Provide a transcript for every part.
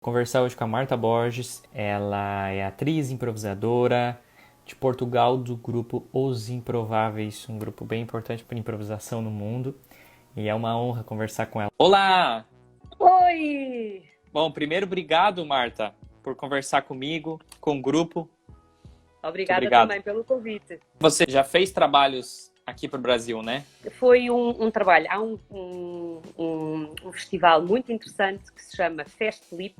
Conversar hoje com a Marta Borges. Ela é atriz, improvisadora de Portugal, do grupo Os Improváveis, um grupo bem importante para improvisação no mundo. E é uma honra conversar com ela. Olá! Oi! Bom, primeiro, obrigado, Marta, por conversar comigo, com o grupo. Muito Obrigada obrigado. também pelo convite. Você já fez trabalhos aqui para o Brasil, né? Foi um trabalho. Há um festival muito interessante que se chama Festlip,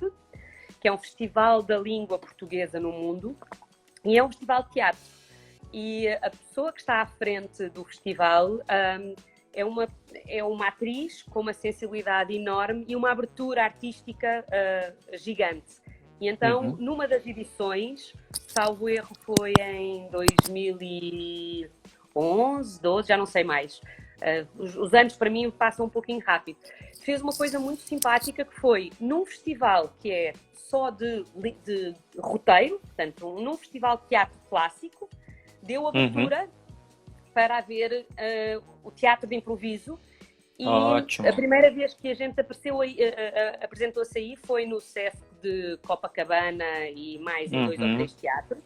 que é um festival da língua portuguesa no mundo, e é um festival de teatro. E a pessoa que está à frente do festival é uma atriz com uma sensibilidade enorme e uma abertura artística gigante. E então, numa das edições, salvo erro, foi em 2011, 12, já não sei mais. Os anos para mim passam um pouquinho rápido. Fez uma coisa muito simpática que foi, num festival que é só de roteiro, portanto, num festival de teatro clássico, deu abertura para haver o teatro de improviso. E Ótimo. a primeira vez que a gente apresentou-se aí foi no CEF de Copacabana e mais em 2 ou 3 teatros.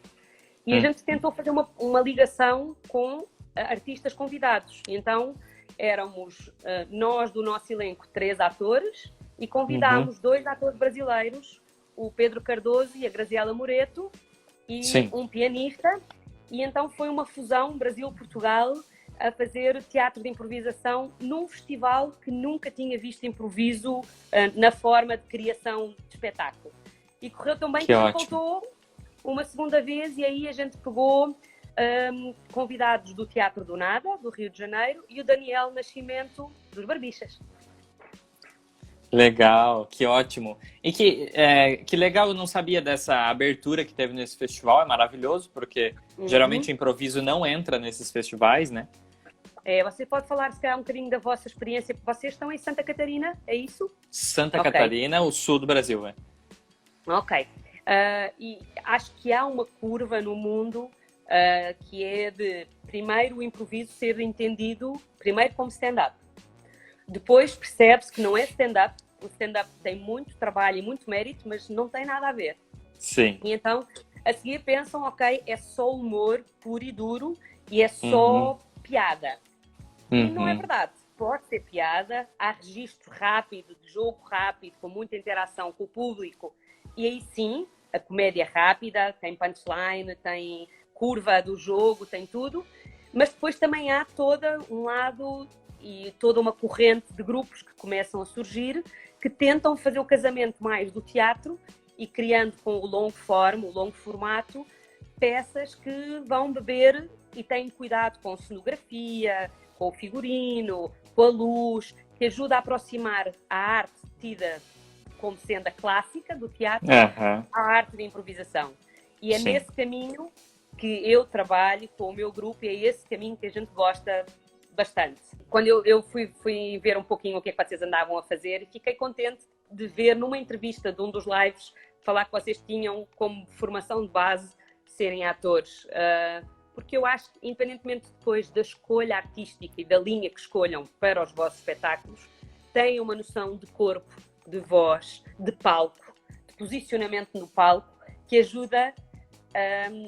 E a gente tentou fazer uma ligação com artistas convidados. E então éramos nós do nosso elenco 3 atores e convidámos 2 atores brasileiros, o Pedro Cardoso e a Graziela Moreto, e um pianista. E então foi uma fusão Brasil-Portugal a fazer teatro de improvisação num festival que nunca tinha visto improviso na forma de criação de espetáculo. E correu tão bem que voltou uma segunda vez e aí a gente pegou convidados do Teatro do Nada, do Rio de Janeiro, e o Daniel Nascimento, dos Barbixas. Legal, que ótimo. E que legal, eu não sabia dessa abertura que teve nesse festival, é maravilhoso, porque geralmente o improviso não entra nesses festivais, né? Você pode falar, se calhar, um bocadinho da vossa experiência, porque vocês estão em Santa Catarina, é isso? Santa Catarina, o sul do Brasil, é. Ok. E acho que há uma curva no mundo que é de, primeiro, o improviso ser entendido, primeiro como stand-up. Depois percebe-se que não é stand-up. O stand-up tem muito trabalho e muito mérito, mas não tem nada a ver. Sim. E então, a seguir pensam, ok, é só humor puro e duro e é só piada. E não é verdade. Pode ser piada, há registro rápido, de jogo rápido, com muita interação com o público. E aí sim, a comédia rápida, tem punchline, tem curva do jogo, tem tudo. Mas depois também há todo um lado e toda uma corrente de grupos que começam a surgir, que tentam fazer o casamento mais do teatro e criando com o longo formato, peças que vão beber e têm cuidado com cenografia, com o figurino, com a luz, que ajuda a aproximar a arte tida como sendo a clássica do teatro à arte de improvisação. E é nesse caminho que eu trabalho com o meu grupo e é esse caminho que a gente gosta bastante. Quando eu fui ver um pouquinho o que é que vocês andavam a fazer e fiquei contente de ver numa entrevista de um dos lives falar que vocês tinham como formação de base serem atores. Porque eu acho que, independentemente depois da escolha artística e da linha que escolham para os vossos espetáculos, têm uma noção de corpo, de voz, de palco, de posicionamento no palco, que ajuda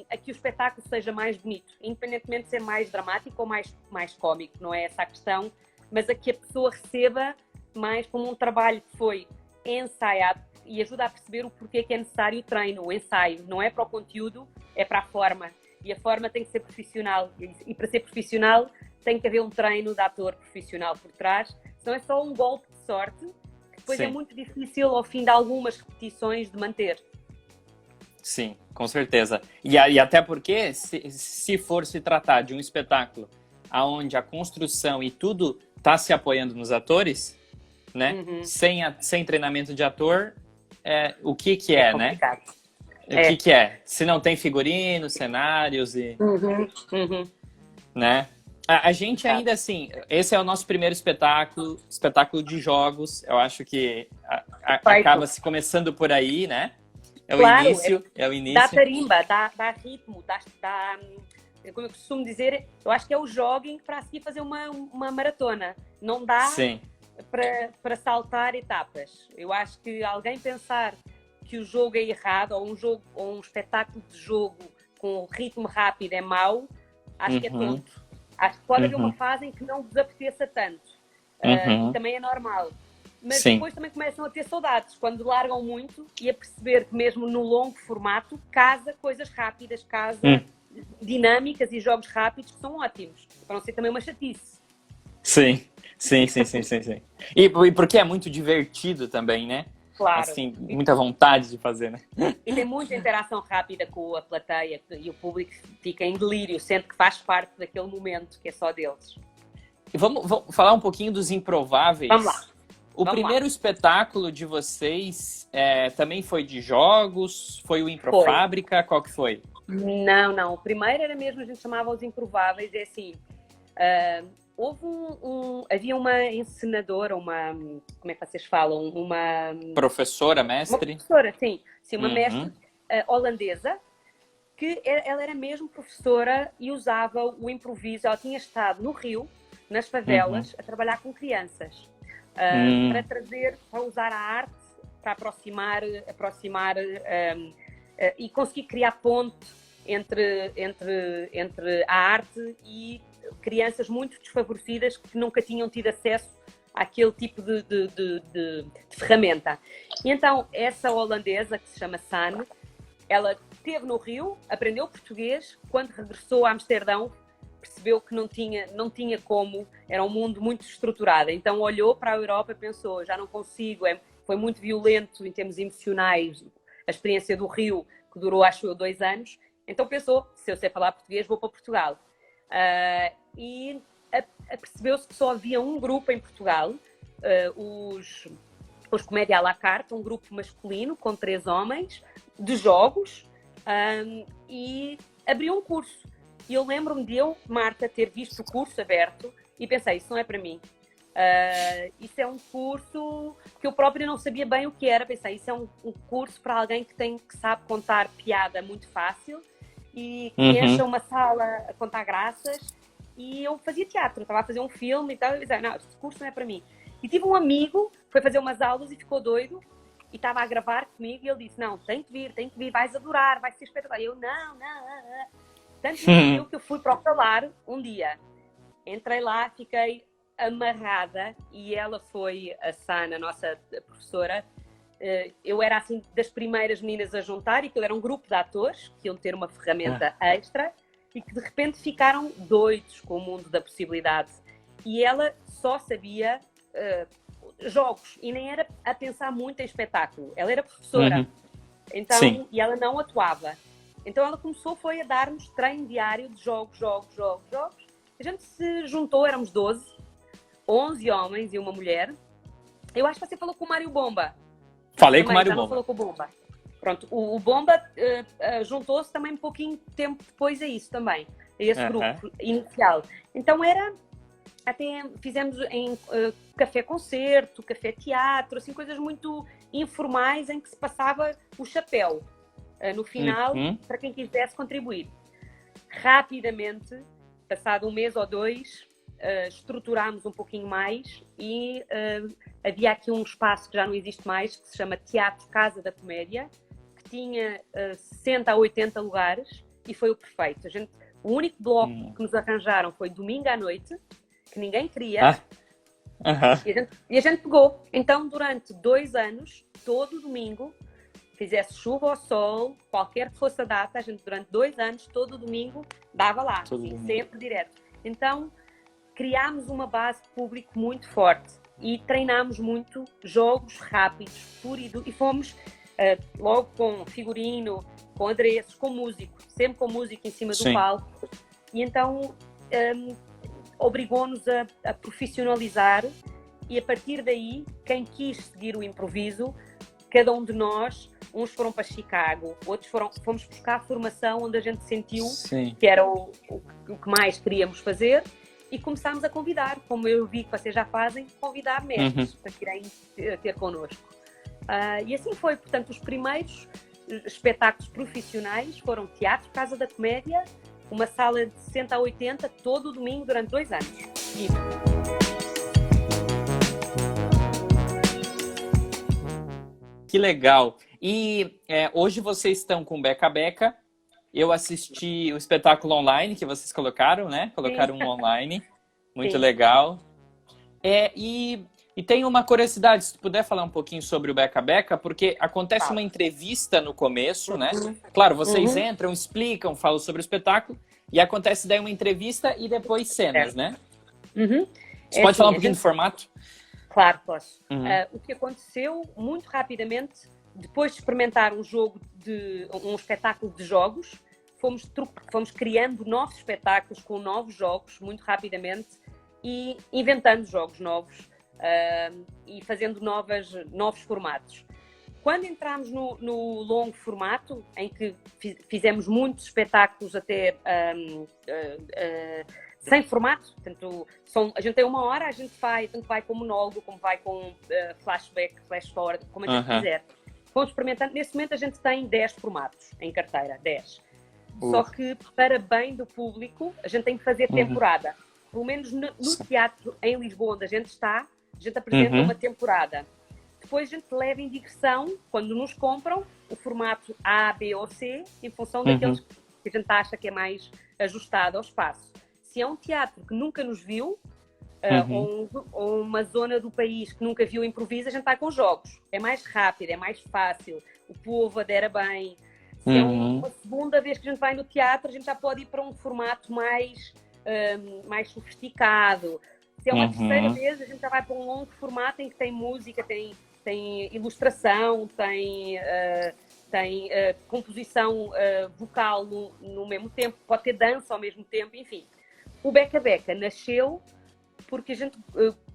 a que o espetáculo seja mais bonito, independentemente de ser mais dramático ou mais cómico, não é essa a questão, mas a que a pessoa receba mais como um trabalho que foi ensaiado e ajuda a perceber o porquê que é necessário o treino, o ensaio, não é para o conteúdo, é para a forma. E a forma tem que ser profissional. E para ser profissional tem que haver um treino de ator profissional por trás. Senão é só um golpe de sorte, que depois é muito difícil, ao fim de algumas repetições, de manter. Sim, com certeza. E até porque, se for se tratar de um espetáculo onde a construção e tudo está se apoiando nos atores, né? Sem treinamento de ator, o que é, né? O que é? Se não tem figurino, cenários e... Né? A gente ainda assim, esse é o nosso primeiro espetáculo de jogos. Eu acho que acaba se começando por aí, né? É o início. Dá tarimba, dá ritmo, como eu costumo dizer, eu acho que é o jogging para seguir fazer uma maratona. Não dá para saltar etapas. Eu acho que alguém pensar que o jogo é errado, ou um espetáculo de jogo com ritmo rápido é mau, acho que é tonto. Acho que pode haver uma fase em que não vos apeteça tanto. E também é normal. Mas depois também começam a ter saudades, quando largam muito e a perceber que mesmo no longo formato, casa coisas rápidas, casa dinâmicas e jogos rápidos que são ótimos. Para não ser também uma chatice. Sim. E porque é muito divertido também, né? Claro. Assim, muita vontade de fazer, né? E tem muita interação rápida com a plateia e o público fica em delírio, sente que faz parte daquele momento que é só deles. E vamos falar um pouquinho dos Improváveis. Vamos lá. O primeiro espetáculo de vocês também foi de jogos? Foi o Improfábrica? Qual que foi? Não. O primeiro era mesmo, a gente chamava os Improváveis. É assim, havia uma encenadora, como é que vocês falam? Uma professora, mestre? Uma professora, sim, uma mestre holandesa, que ela era mesmo professora e usava o improviso. Ela tinha estado no Rio, nas favelas, a trabalhar com crianças. Para usar a arte, para aproximar e conseguir criar ponte entre a arte e crianças muito desfavorecidas que nunca tinham tido acesso àquele tipo de ferramenta. E então, essa holandesa, que se chama San, ela esteve no Rio, aprendeu português, quando regressou a Amsterdão, percebeu que não tinha como, era um mundo muito estruturado. Então olhou para a Europa e pensou, já não consigo, foi muito violento em termos emocionais, a experiência do Rio, que durou, acho eu, 2 anos. Então pensou, se eu sei falar português, vou para Portugal. E percebeu-se que só havia um grupo em Portugal, os Comédia à la carte, um grupo masculino com 3 homens, de jogos, e abriu um curso. E eu lembro-me de eu, Marta, ter visto o curso aberto e pensei, isso não é para mim. Isso é um curso que eu própria não sabia bem o que era. Pensei, isso é um curso para alguém que sabe contar piada muito fácil e que encha uma sala a contar graças. E eu fazia teatro, estava a fazer um filme e tal. E eu dizia, não, este curso não é para mim. E tive um amigo que foi fazer umas aulas e ficou doido e estava a gravar comigo e ele disse, não, tem que vir, vais adorar, vai ser espetacular. E eu, não. Tanto que eu fui para o Calar um dia. Entrei lá, fiquei amarrada e ela foi a Sana, a nossa professora. Eu era assim das primeiras meninas a juntar e aquilo era um grupo de atores que iam ter uma ferramenta extra e que de repente ficaram doidos com o mundo da possibilidade. E ela só sabia jogos e nem era a pensar muito em espetáculo. Ela era professora. Então, e ela não atuava. Então ela começou a dar-nos treino diário de jogos. A gente se juntou, éramos 11 homens e uma mulher. Eu acho que você falou com o Mário Bomba. Falei com o Mário Bomba. Falou com o Bomba. Pronto, o Bomba juntou-se também um pouquinho de tempo depois a isso também, a esse grupo inicial. Então até fizemos em café-concerto, café-teatro, assim, coisas muito informais em que se passava o chapéu. No final, para quem quisesse contribuir. Rapidamente, passado 1 mês ou 2, estruturámos um pouquinho mais e havia aqui um espaço que já não existe mais, que se chama Teatro Casa da Comédia, que tinha 60 a 80 lugares e foi o perfeito. O único bloco que nos arranjaram foi domingo à noite, que ninguém queria, e a gente pegou. Então, durante 2 anos, todo domingo, fizesse chuva ou sol, qualquer que fosse a data, a gente durante 2 anos, todo domingo, dava lá, assim, sempre direto. Então, criámos uma base de público muito forte e treinámos muito jogos rápidos, e fomos logo com figurino, com adereços, com músico, sempre com música em cima do palco. E então, obrigou-nos a profissionalizar e a partir daí, quem quis seguir o improviso, cada um de nós, uns foram para Chicago, outros fomos buscar a formação onde a gente sentiu que era o que mais queríamos fazer e começámos a convidar, como eu vi que vocês já fazem, convidar mestres para virem ter connosco. E assim foi, portanto, os primeiros espetáculos profissionais foram Teatro Casa da Comédia, uma sala de 60 a 80, todo o domingo durante 2 anos. Que legal! E hoje vocês estão com Beca Beca. Eu assisti o espetáculo online que vocês colocaram, né? Colocaram um online. Muito Sim. legal. E tem uma curiosidade, se tu puder falar um pouquinho sobre o Beca Beca, porque acontece uma entrevista no começo, né? Claro, vocês entram, explicam, falam sobre o espetáculo, e acontece daí uma entrevista e depois cenas, né? Você pode falar um pouquinho do formato? Claro, posso. O que aconteceu, muito rapidamente, depois de experimentar um espetáculo de jogos, fomos criando novos espetáculos com novos jogos, muito rapidamente, e inventando jogos novos e fazendo novos formatos. Quando entramos no longo formato, em que fizemos muitos espetáculos até sem formato, portanto, a gente tem 1 hora, a gente tanto vai com monólogo, como vai com flashback, flash forward, como a gente quiser. Vamos experimentando. Nesse momento a gente tem 10 formatos em carteira, 10. Só que, para bem do público, a gente tem que fazer temporada. Pelo menos no teatro em Lisboa, onde a gente está, a gente apresenta uma temporada. Depois a gente leva em digressão, quando nos compram, o formato A, B ou C, em função daqueles que a gente acha que é mais ajustado ao espaço. Se é um teatro que nunca nos viu, ou uma zona do país que nunca viu improviso, a gente está com jogos. É mais rápido, é mais fácil, o povo adera bem. Se é uma segunda vez que a gente vai no teatro, a gente já pode ir para um formato mais sofisticado. Se é uma terceira vez, a gente já vai para um longo formato em que tem música, tem ilustração, tem composição vocal no mesmo tempo, pode ter dança ao mesmo tempo, enfim. O Beca Beca nasceu porque a gente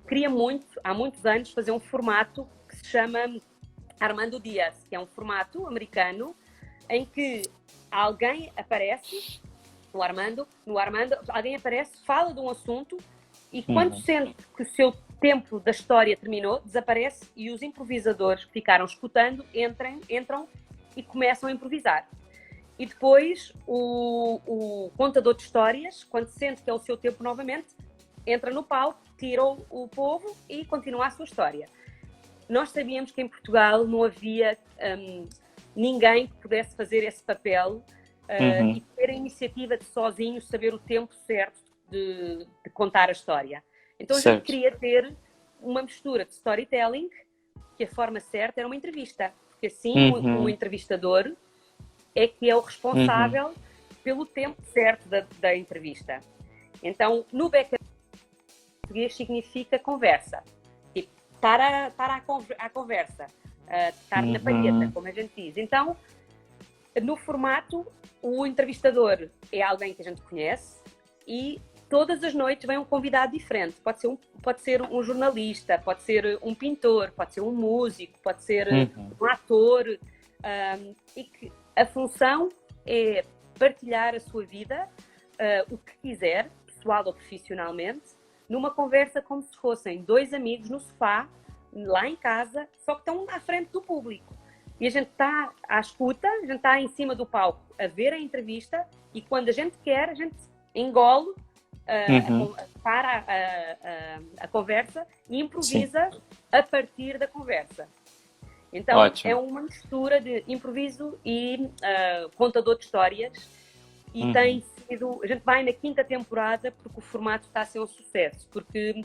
queria há muitos anos, fazer um formato que se chama Armando Dias, que é um formato americano em que alguém aparece, no Armando, alguém aparece, fala de um assunto e quando sente que o seu tempo da história terminou, desaparece e os improvisadores que ficaram escutando entram e começam a improvisar. E depois o contador de histórias, quando sente que é o seu tempo novamente, entra no palco, tira o povo e continua a sua história. Nós sabíamos que em Portugal não havia ninguém que pudesse fazer esse papel e ter a iniciativa de sozinho saber o tempo certo de contar a história. Então a gente queria ter uma mistura de storytelling, que a forma certa era uma entrevista, porque assim um entrevistador é que é o responsável pelo tempo certo da entrevista. Então, no Beca português significa conversa. Tipo, estar à conversa. Estar na palheta, como a gente diz. Então, no formato, o entrevistador é alguém que a gente conhece e todas as noites vem um convidado diferente. Pode ser um jornalista, pode ser um pintor, pode ser um músico, pode ser um ator. E que a função é partilhar a sua vida, o que quiser, pessoal ou profissionalmente, numa conversa como se fossem 2 amigos no sofá, lá em casa, só que estão à frente do público. E a gente está à escuta, a gente está em cima do palco a ver a entrevista e quando a gente quer, a gente engole, para a conversa e improvisa a partir da conversa. Então, é uma mistura de improviso e contador de histórias e tem sido... A gente vai na 5ª temporada porque o formato está a ser um sucesso, porque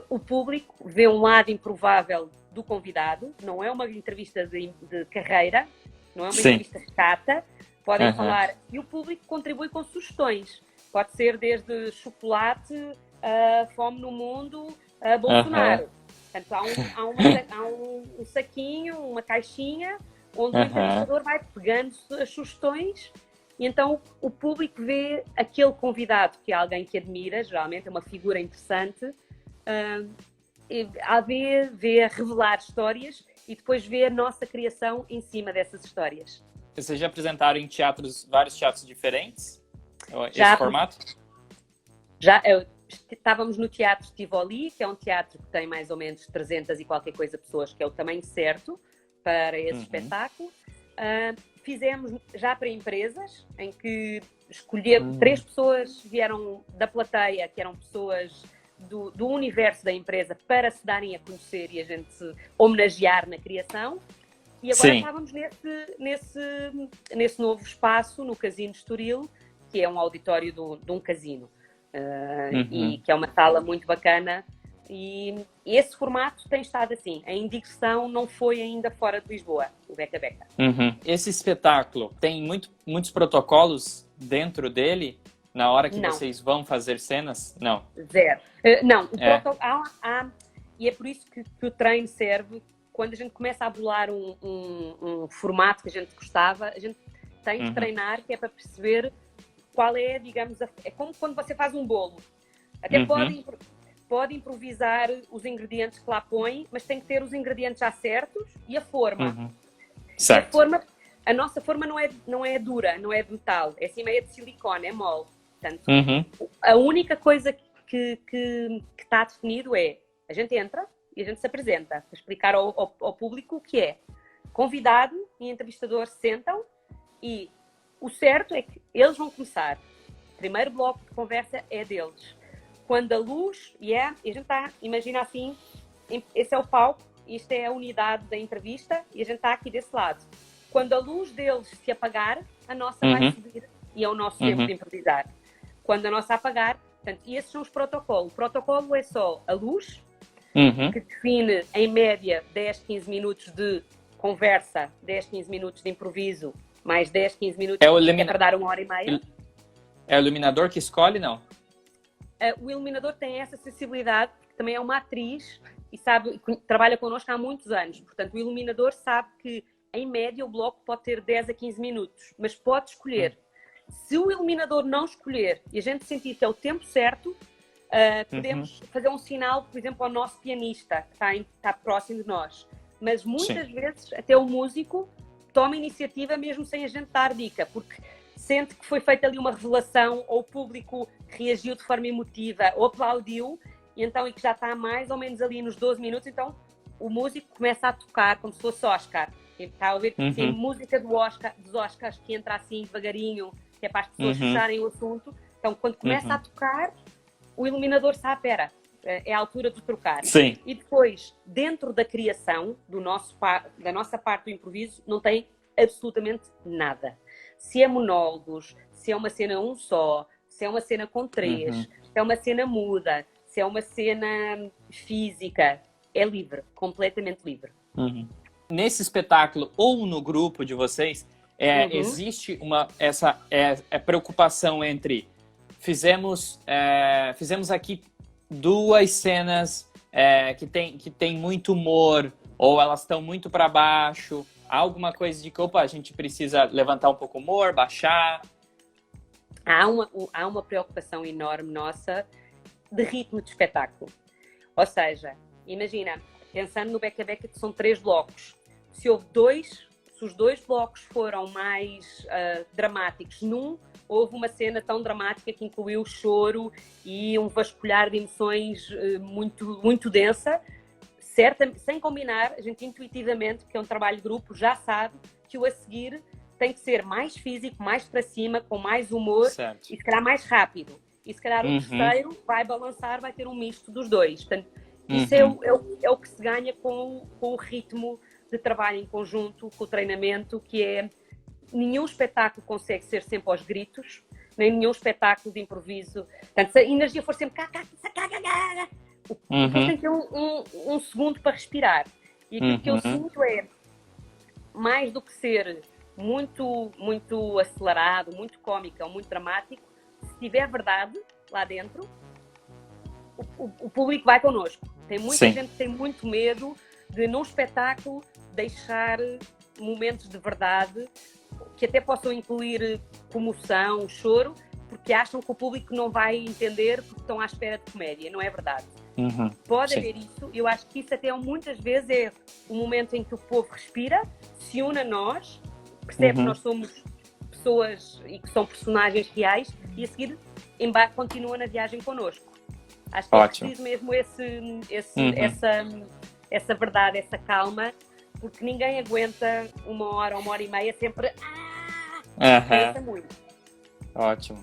o público vê um lado improvável do convidado, não é uma entrevista de carreira, não é uma entrevista chata, podem falar, e o público contribui com sugestões. Pode ser desde chocolate, fome no mundo, a Bolsonaro. Portanto, há um saquinho, uma caixinha, onde o entrevistador vai pegando as sugestões e então o público vê aquele convidado, que é alguém que admira, geralmente é uma figura interessante, vê a revelar histórias e depois vê a nossa criação em cima dessas histórias. Vocês já apresentaram em vários teatros diferentes? Esse formato? Já, estávamos no Teatro Tivoli, que é um teatro que tem mais ou menos 300 e qualquer coisa pessoas, que é o tamanho certo para esse espetáculo. Fizemos já para empresas, em que 3 pessoas vieram da plateia, que eram pessoas do universo da empresa, para se darem a conhecer e a gente se homenagear na criação. E agora estávamos nesse novo espaço, no Casino Estoril, que é um auditório de um casino. E que é uma sala muito bacana. E esse formato tem estado assim. A indigressão não foi ainda fora de Lisboa, o Beca Beca. Esse espetáculo tem muitos protocolos dentro dele? Na hora que vocês vão fazer cenas? Não. Zero. Não, e é por isso que o treino serve. Quando a gente começa a bolar um formato que a gente gostava, a gente tem de treinar, que é para perceber qual é, digamos, é como quando você faz um bolo. Até pode improvisar os ingredientes que lá põe, mas tem que ter os ingredientes já certos e a forma. Certo. A nossa forma não é dura, não é de metal, é assim meio de silicone, é mole. Portanto, a única coisa que está definido é, a gente entra e a gente se apresenta, para explicar ao público o que é. Convidado e entrevistador sentam e o certo é que eles vão começar. O primeiro bloco de conversa é deles. Quando a luz, e a gente está, imagina assim, esse é o palco, isto é a unidade da entrevista e a gente está aqui desse lado. Quando a luz deles se apagar, a nossa vai subir e é o nosso tempo de improvisar. Quando a nossa apagar, portanto, e esses são os protocolos. O protocolo é só a luz, que define, em média, 10, 15 minutos de conversa, 10, 15 minutos de improviso, mais 10, 15 minutos para dar 1h30. É o iluminador que escolhe, não? O iluminador tem essa sensibilidade, porque também é uma atriz e trabalha connosco há muitos anos. Portanto, o iluminador sabe que, em média, o bloco pode ter 10 a 15 minutos, mas pode escolher. Se o iluminador não escolher e a gente sentir que é o tempo certo, podemos fazer um sinal, por exemplo, ao nosso pianista, que está próximo de nós. Mas muitas vezes, até o músico toma iniciativa mesmo sem a gente dar dica, porque sente que foi feita ali uma revelação, ou o público reagiu de forma emotiva, ou aplaudiu, e que já está mais ou menos ali nos 12 minutos, então o músico começa a tocar como se fosse Oscar. Está a ver que tem música dos Oscars que entra assim devagarinho, que é para as pessoas fecharem o assunto. Então, quando começa a tocar, o iluminador sabe, espera, é a altura de trocar. Sim. E depois, dentro da criação, da nossa parte do improviso, não tem absolutamente nada. Se é monólogos, se é uma cena um só, se é uma cena com 3, se é uma cena muda, se é uma cena física, é livre, completamente livre. Nesse espetáculo ou no grupo de vocês, existe essa preocupação entre fizemos aqui 2 cenas que tem muito humor, ou elas estão muito para baixo, há alguma coisa de que a gente precisa levantar um pouco o humor, baixar? Há uma preocupação enorme nossa de ritmo de espetáculo. Ou seja, imagina, pensando no Beca Beca, que são 3 blocos. Se os 2 blocos foram mais dramáticos houve uma cena tão dramática que incluiu choro e um vasculhar de emoções muito, muito densa. Sem combinar, a gente intuitivamente, que é um trabalho de grupo, já sabe que o a seguir tem que ser mais físico, mais para cima, com mais humor, certo, e se calhar mais rápido. E se calhar o terceiro vai balançar, vai ter um misto dos 2. Portanto, isso é o que se ganha com o ritmo de trabalho em conjunto, com o treinamento, que é nenhum espetáculo consegue ser sempre aos gritos, nem nenhum espetáculo de improviso. Portanto, se a energia for sempre tem que ter um segundo para respirar. E aquilo que eu sinto é, mais do que ser muito, muito acelerado, muito cómico ou muito dramático, se tiver verdade lá dentro, o público vai connosco. Tem muita gente que tem muito medo de, num espetáculo, deixar momentos de verdade que até possam incluir comoção, choro, porque acham que o público não vai entender porque estão à espera de comédia. Não é verdade. Pode haver isso. Eu acho que isso até muitas vezes é o momento em que o povo respira, se une a nós, percebe que nós somos pessoas e que são personagens reais, e a seguir continua na viagem connosco. Acho que é preciso mesmo essa verdade, essa calma, porque ninguém aguenta 1h30 sempre pensa muito. Ótimo.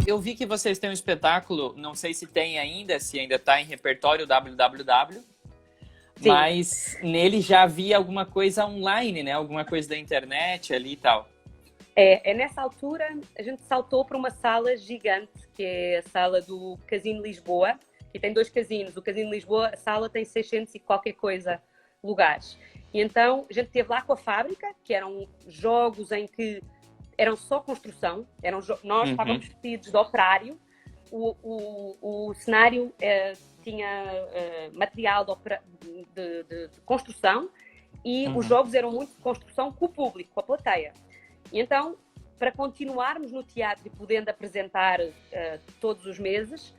eu vi que vocês têm um espetáculo, não sei se tem ainda, se ainda está em repertório www, Sim. mas nele já havia alguma coisa online, né? Alguma coisa da internet ali e tal. Nessa altura a gente saltou para uma sala gigante, que é a sala do Casino Lisboa, que tem 2 casinos. O Casino Lisboa, a sala tem 600 e qualquer coisa lugares. E então a gente esteve lá com a fábrica, que eram jogos em que eram só construção, nós estávamos vestidos de operário, o cenário tinha material de construção e os jogos eram muito de construção com o público, com a plateia. E então, para continuarmos no teatro e podendo apresentar todos os meses,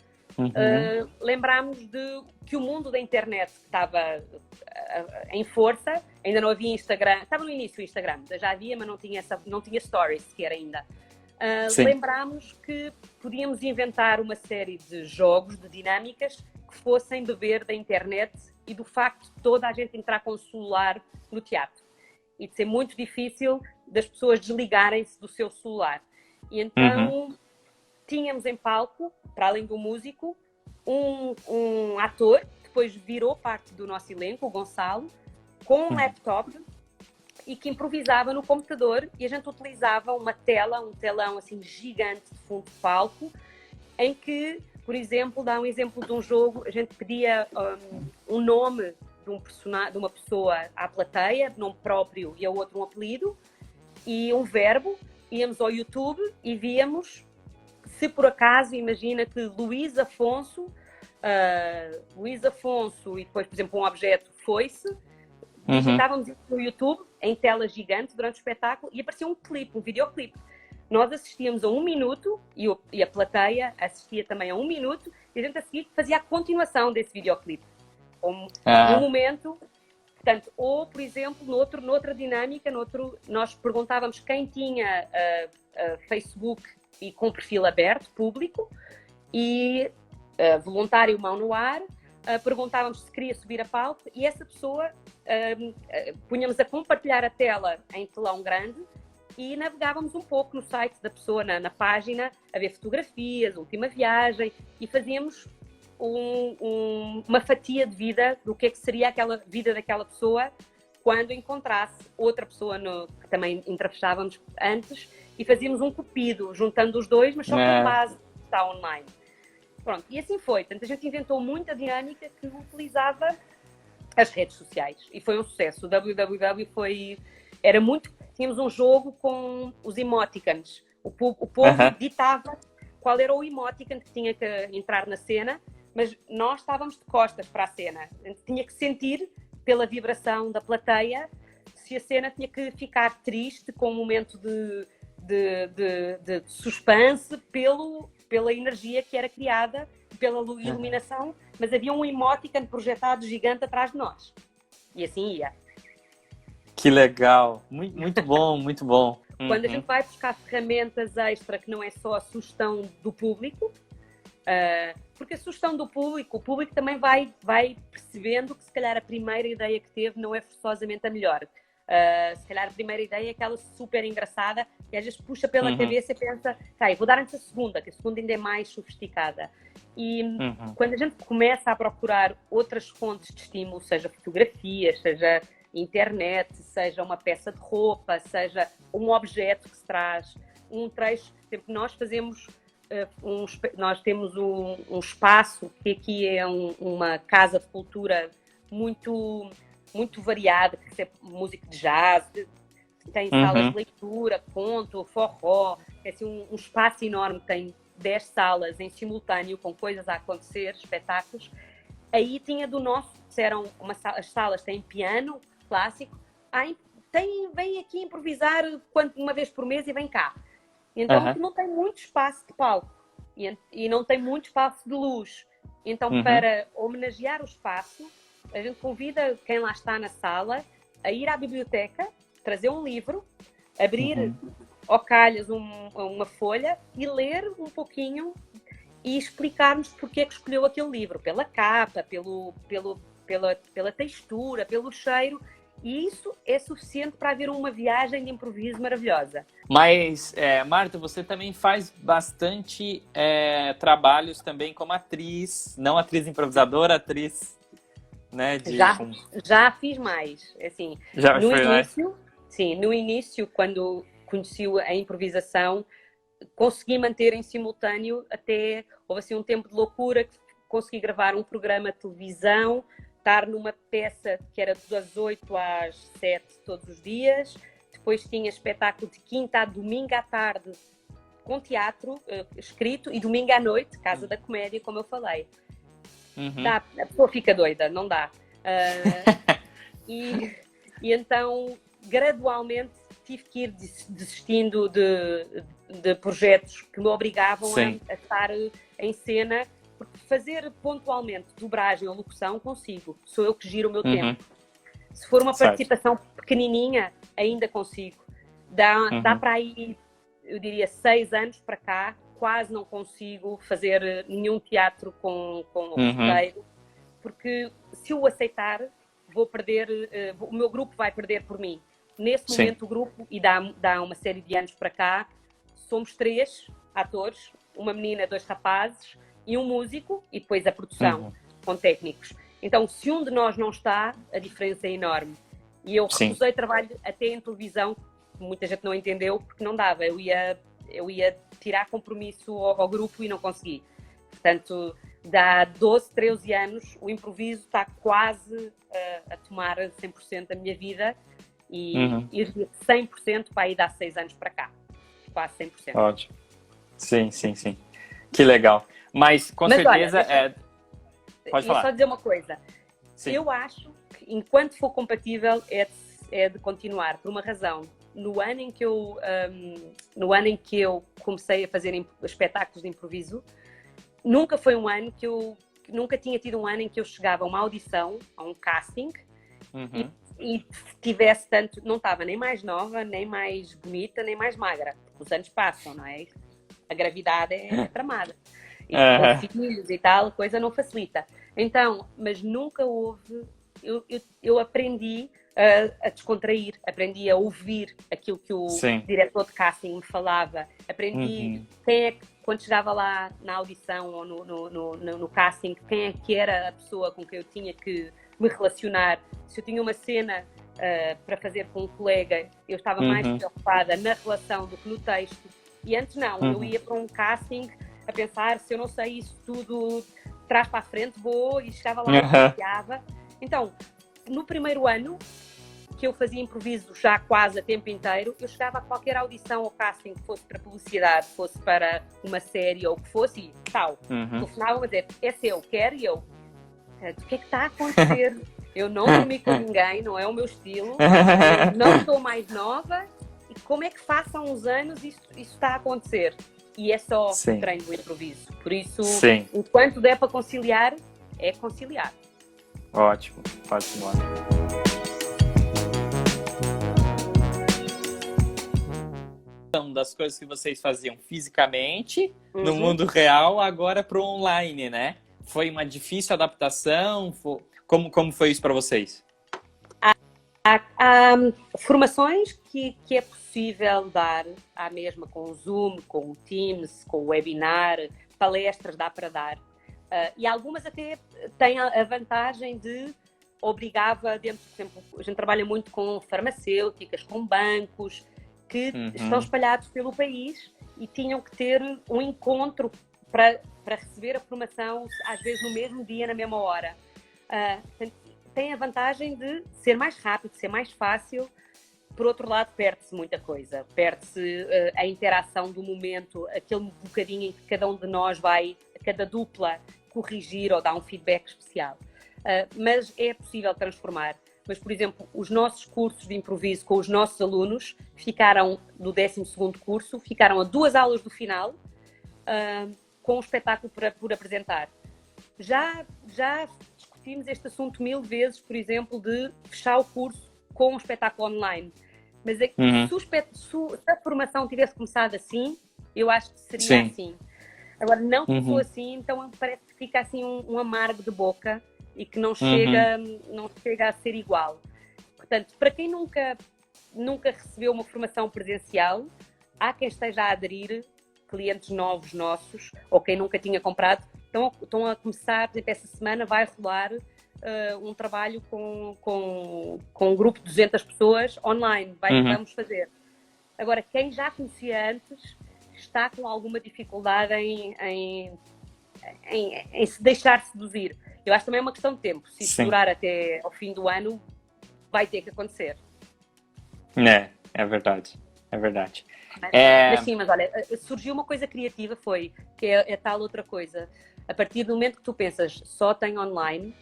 lembrámos de que o mundo da internet estava em força, ainda não havia Instagram, estava no início o Instagram, já havia, mas não tinha stories sequer ainda. Lembrámos que podíamos inventar uma série de jogos, de dinâmicas, que fossem beber da internet e do facto de toda a gente entrar com o celular no teatro. E de ser muito difícil das pessoas desligarem-se do seu celular. E então tínhamos em palco, para além do músico, um ator, que depois virou parte do nosso elenco, o Gonçalo, com um laptop e que improvisava no computador, e a gente utilizava um telão assim gigante de fundo de palco, em que, por exemplo, dá um exemplo de um jogo, a gente pedia um nome de uma pessoa à plateia, nome próprio e ao outro um apelido, e um verbo, íamos ao YouTube e víamos, se por acaso, imagina que Luís Afonso e depois, por exemplo, um objeto foi-se, digitávamos isso no YouTube, em tela gigante, durante o espetáculo, e aparecia um videoclipe. Nós assistíamos a 1 minuto, e a plateia assistia também a 1 minuto, e a gente a seguir fazia a continuação desse videoclipe. No momento, portanto, ou, por exemplo, noutra dinâmica, nós perguntávamos quem tinha Facebook e com perfil aberto, público, e voluntário mão no ar, perguntávamos se queria subir a palco, e essa pessoa punhamos a compartilhar a tela em telão grande e navegávamos um pouco no site da pessoa, na página, a ver fotografias, última viagem, e fazíamos uma fatia de vida do que seria aquela vida daquela pessoa quando encontrasse outra pessoa que também entrevistávamos antes, e fazíamos um cupido, juntando os dois, mas só que a base está online. Pronto, e assim foi. Portanto, a gente inventou muita dinâmica que utilizava as redes sociais, e foi um sucesso. O www era muito... Tínhamos um jogo com os emoticons. O povo ditava qual era o emoticon que tinha que entrar na cena, mas nós estávamos de costas para a cena. A gente tinha que sentir, pela vibração da plateia, se a cena tinha que ficar triste, com um momento de suspense, pela energia que era criada, pela iluminação, mas havia um emoticon projetado gigante atrás de nós. E assim ia. Que legal! Muito bom, muito bom. Quando a gente vai buscar ferramentas extra, que não é só a sugestão do público, porque a sugestão do público, o público também vai percebendo que se calhar a primeira ideia que teve não é forçosamente a melhor. Se calhar a primeira ideia é aquela super engraçada e às vezes puxa pela cabeça e pensa, vou dar antes a segunda, que a segunda ainda é mais sofisticada. E quando a gente começa a procurar outras fontes de estímulo, seja fotografias, seja internet, seja uma peça de roupa, seja um objeto que se traz, um trecho, nós fazemos... nós temos um espaço que aqui é uma casa de cultura muito, muito variada, que é música de jazz, tem salas de leitura, conto, forró, é assim um espaço enorme, tem 10 salas em simultâneo com coisas a acontecer, espetáculos. Aí tinha do nosso, disseram, as salas têm piano clássico, vem aqui improvisar uma vez por mês e vem cá. Então, não tem muito espaço de palco e não tem muito espaço de luz. Então, para homenagear o espaço, a gente convida quem lá está na sala a ir à biblioteca, trazer um livro, abrir ao calhas uma folha e ler um pouquinho e explicar-nos porque é que escolheu aquele livro. Pela capa, pela textura, pelo cheiro. E isso é suficiente para haver uma viagem de improviso maravilhosa. Mas, Marta, você também faz bastante trabalhos também como atriz, não atriz improvisadora, atriz, né, Já fiz mais. Assim, Já no foi lá? início, sim, no início, quando conheci a improvisação, consegui manter em simultâneo até, houve assim um tempo de loucura, que consegui gravar um programa de televisão, estar numa peça que era das 8 às 7 todos os dias, depois tinha espetáculo de quinta a domingo à tarde, com teatro escrito, e domingo à noite, Casa da Comédia, como eu falei. Uhum. Dá, a pessoa fica doida, não dá. E então, gradualmente, tive que ir desistindo de projetos que me obrigavam a estar em cena, porque fazer pontualmente dobragem ou locução consigo, sou eu que giro o meu tempo. Se for uma participação pequenininha, ainda consigo. Dá para ir, eu diria, 6 anos para cá, quase não consigo fazer nenhum teatro com roteiro, porque se o aceitar, vou perder, o meu grupo vai perder por mim. Nesse momento o grupo, e dá uma série de anos para cá, somos 3 atores, uma menina, 2 rapazes e um músico, e depois a produção com técnicos. Então, se um de nós não está, a diferença é enorme. E eu recusei trabalho até em televisão, que muita gente não entendeu, porque não dava. Eu ia tirar compromisso ao grupo e não consegui. Portanto, dá 12, 13 anos, o improviso está quase a tomar 100% da minha vida e ir de 100% para aí dar 6 anos para cá. Quase 100%. Ótimo. Sim. Que legal. Mas, com certeza... Olha, pode falar. Só dizer uma coisa. Sim. Eu acho que, enquanto for compatível, é de continuar, por uma razão. No ano em que eu comecei a fazer espetáculos de improviso, nunca foi um ano nunca tinha tido um ano em que eu chegava a uma audição, a um casting, e tivesse tanto, não estava nem mais nova, nem mais bonita, nem mais magra. Os anos passam, não é? A gravidade é tramada. E com filhos e tal, a coisa não facilita. Então, mas nunca houve... Eu aprendi a descontrair, aprendi a ouvir aquilo que o diretor de casting me falava, aprendi quem é que, quando chegava lá na audição ou no casting, quem é que era a pessoa com quem eu tinha que me relacionar. Se eu tinha uma cena para fazer com um colega, eu estava mais preocupada na relação do que no texto. E antes não, eu ia para um casting a pensar, se eu não sei isso tudo, trás para a frente, vou, e chegava lá e confiava. Então, no primeiro ano, que eu fazia improviso já quase a tempo inteiro, eu chegava a qualquer audição ou casting, que fosse para publicidade, fosse para uma série ou o que fosse, e tal. Telefonava a dizer, é seu, quer? E eu, o que é que está a acontecer? Eu não dormi com ninguém, não é o meu estilo, não estou mais nova, e como é que façam uns anos isso está a acontecer? E é só treino do improviso. Por isso, enquanto der para conciliar, é conciliar. Ótimo. Das coisas que vocês faziam fisicamente, no mundo real, agora para o online, né? Foi uma difícil adaptação? Como foi isso para vocês? Há formações que é possível dar à mesma com o Zoom, com o Teams, com o webinar, palestras dá para dar. E algumas até têm a vantagem de obrigava dentro, por exemplo, a gente trabalha muito com farmacêuticas, com bancos, que estão espalhados pelo país e tinham que ter um encontro para receber a formação, às vezes no mesmo dia, na mesma hora. Tem a vantagem de ser mais rápido, ser mais fácil. Por outro lado, perde-se muita coisa. Perde-se a interação do momento, aquele bocadinho em que cada um de nós vai, cada dupla, corrigir ou dar um feedback especial. Mas é possível transformar. Mas, por exemplo, os nossos cursos de improviso com os nossos alunos ficaram, no 12º curso, ficaram a 2 aulas do final, com um espetáculo por apresentar. Já discutimos este assunto 1000 vezes, por exemplo, de fechar o curso com um espetáculo online. Mas se a formação tivesse começado assim, eu acho que seria assim. Agora, não começou assim, então parece que fica assim um amargo de boca e que não chega a ser igual. Portanto, para quem nunca recebeu uma formação presencial, há quem esteja a aderir, clientes novos nossos, ou quem nunca tinha comprado, estão a começar, por exemplo, essa semana vai rolar um trabalho com um grupo de 200 pessoas online, vamos fazer. Agora, quem já conhecia antes está com alguma dificuldade em se deixar seduzir. Eu acho que também é uma questão de tempo. Se isso durar até ao fim do ano, vai ter que acontecer. É verdade. É verdade. Mas sim, mas olha, surgiu uma coisa criativa, que é tal outra coisa. A partir do momento que tu pensas, só tem online,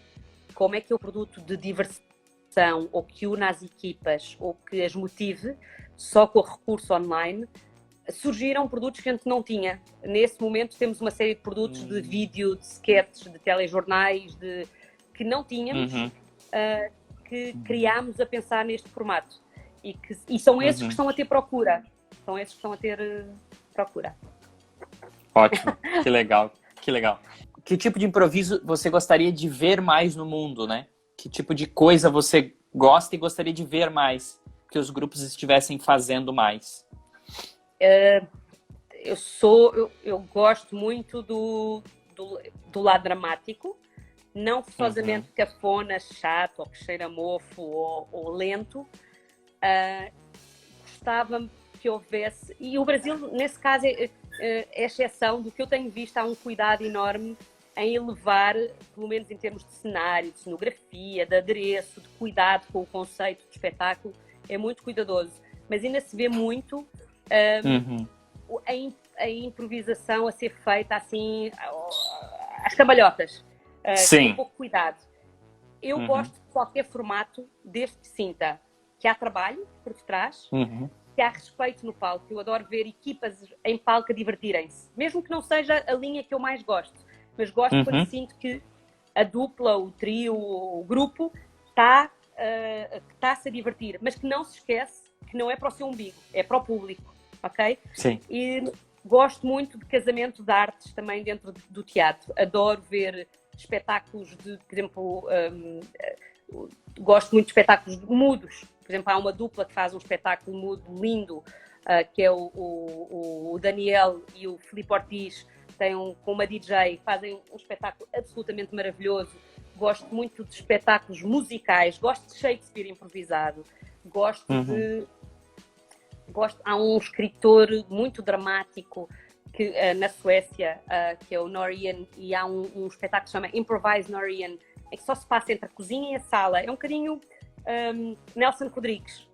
como é que é o produto de diversão, ou que une as equipas, ou que as motive, só com o recurso online, surgiram produtos que a gente não tinha. Nesse momento temos uma série de produtos de vídeo, de sketches, de telejornais, que não tínhamos, que criámos a pensar neste formato. E são esses que estão a ter procura. São esses que estão a ter procura. Ótimo, que legal, que legal. Que tipo de improviso você gostaria de ver mais no mundo, né? Que tipo de coisa você gosta e gostaria de ver mais, que os grupos estivessem fazendo mais? Eu gosto muito do lado dramático, não forçosamente cafona, chato, ou que cheira mofo, ou lento. Gostava que houvesse, e o Brasil nesse caso é exceção do que eu tenho visto, há um cuidado enorme em elevar, pelo menos em termos de cenário, de cenografia, de adereço, de cuidado com o conceito de espetáculo, é muito cuidadoso, mas ainda se vê muito a improvisação a ser feita assim às cambalhotas, com pouco cuidado. Eu gosto de qualquer formato, desde que sinta que há trabalho por detrás, que há respeito no palco. Eu adoro ver equipas em palco a divertirem-se, mesmo que não seja a linha que eu mais gosto, mas gosto quando sinto que a dupla, o trio, o grupo está-se a divertir, mas que não se esquece que não é para o seu umbigo, é para o público, ok? Sim. E gosto muito de casamento de artes também dentro do teatro. Adoro ver espetáculos de, por exemplo, gosto muito de espetáculos mudos. Por exemplo, há uma dupla que faz um espetáculo mudo lindo, que é o Daniel e o Filipe Ortiz, com uma DJ, fazem um espetáculo absolutamente maravilhoso. Gosto muito de espetáculos musicais, gosto de Shakespeare improvisado, há um escritor muito dramático na Suécia, que é o Norien, e há um espetáculo que se chama Improvise Norien, em que só se passa entre a cozinha e a sala. É um bocadinho Nelson Rodrigues.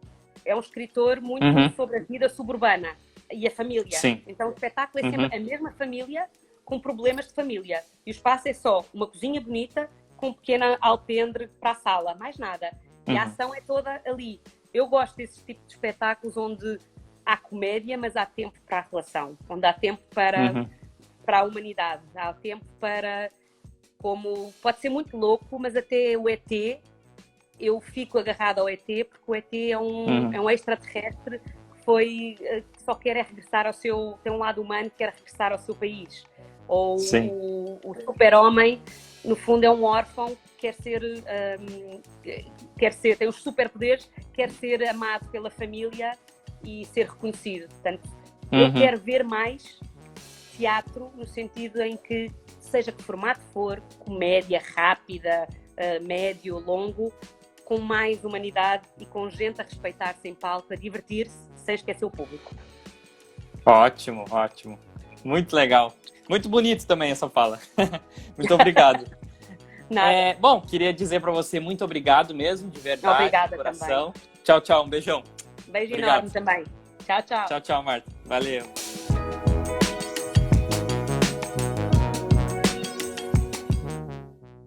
É um escritor muito sobre a vida suburbana e a família. Sim. Então o espetáculo é sempre a mesma família com problemas de família. E o espaço é só uma cozinha bonita com um pequeno alpendre para a sala, mais nada. E a ação é toda ali. Eu gosto desse tipo de espetáculos onde há comédia, mas há tempo para a relação. Onde há tempo para a humanidade. Há tempo para... Pode ser muito louco, mas até o ET... Eu fico agarrada ao ET, porque o ET é um extraterrestre que só quer regressar ao seu... Tem um lado humano que quer regressar ao seu país. Ou o super-homem, no fundo, é um órfão que tem os superpoderes, quer ser amado pela família e ser reconhecido. Portanto, eu quero ver mais teatro, no sentido em que, seja que formato for, comédia rápida, médio, longo, com mais humanidade e com gente a respeitar-se em palco, a divertir-se, sem esquecer o público. Ótimo, ótimo. Muito legal. Muito bonito também essa fala. Muito obrigado. Bom, queria dizer para você muito obrigado mesmo, de verdade. Obrigada de coração. também. Tchau, tchau. Um beijão. Beijo enorme também. Tchau, tchau. Tchau, tchau, Marta. Valeu.